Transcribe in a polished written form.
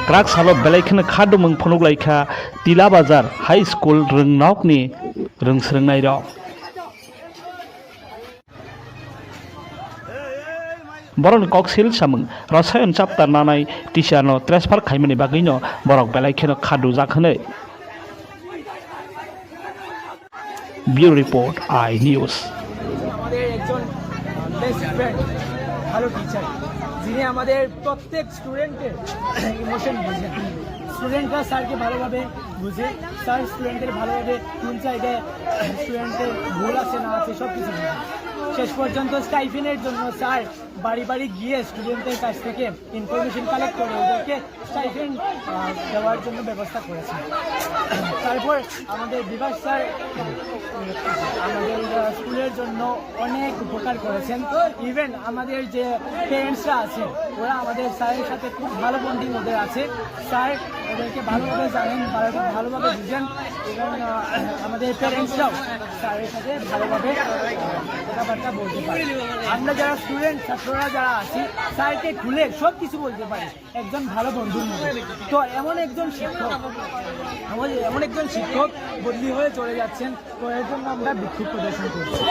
क्राक सालो बेलायखोनो खादुमों फनुगलायखा तिला बाजार हाई स्कुल रोंनावकनि रोंस्रोंनाय रं बरन कक्सिल सामों रसायन चाप्टार नानाय टिचारनो ट्रेन्सफार खायमनि बागैनो बरक बेलायखोनो खादु जाखोनै ब्यूरो रिपोर्ट आई न्यूज़ আমাদের একজন বেস্ট ফ্রেন্ড ভালো টিচার যিনি আমাদের প্রত্যেক স্টুডেন্টের ইমোশন বুঝেন স্টুডেন্টরা স্যারকে ভালোভাবে বুঝে স্যার স্টুডেন্টের ভালোভাবে কোন জায়গায় স্টুডেন্টের ভুল আছে না আছে সব কিছু বুঝে শেষ পর্যন্ত স্টাইফেনের জন্য স্যার বাড়ি বাড়ি গিয়ে স্টুডেন্টদের কাছ থেকে ইনফরমেশন কালেক্ট করে ওদেরকে স্টাইফেন দেওয়ার জন্য ব্যবস্থা করেছেন তারপর আমাদের বিভাস স্যার আমাদের স্কুলের জন্য অনেক উপকার করেছেন ইভেন আমাদের যে পেরেন্টসরা আছে ওরা আমাদের স্যারের সাথে খুব ভালো বন্ডিং ওদের আছে স্যার ওদেরকে ভালোভাবে জানেন ভালোভাবে বুঝেন এবং আমাদের পেরেন্টসরাও স্যারের সাথে ভালোভাবে কথাবার্তা বলতে পারে আমরা যারা স্টুডেন্ট ছাত্ররা যারা আছি স্যারকে খুলে সব কিছু বলতে পারি একজন ভালো বন্ধুর মতো তো এমন একজন শিক্ষক বদলি হয়ে চলে যাচ্ছেন তো এর জন্য আমরা বিক্ষোভ প্রদর্শন করছি।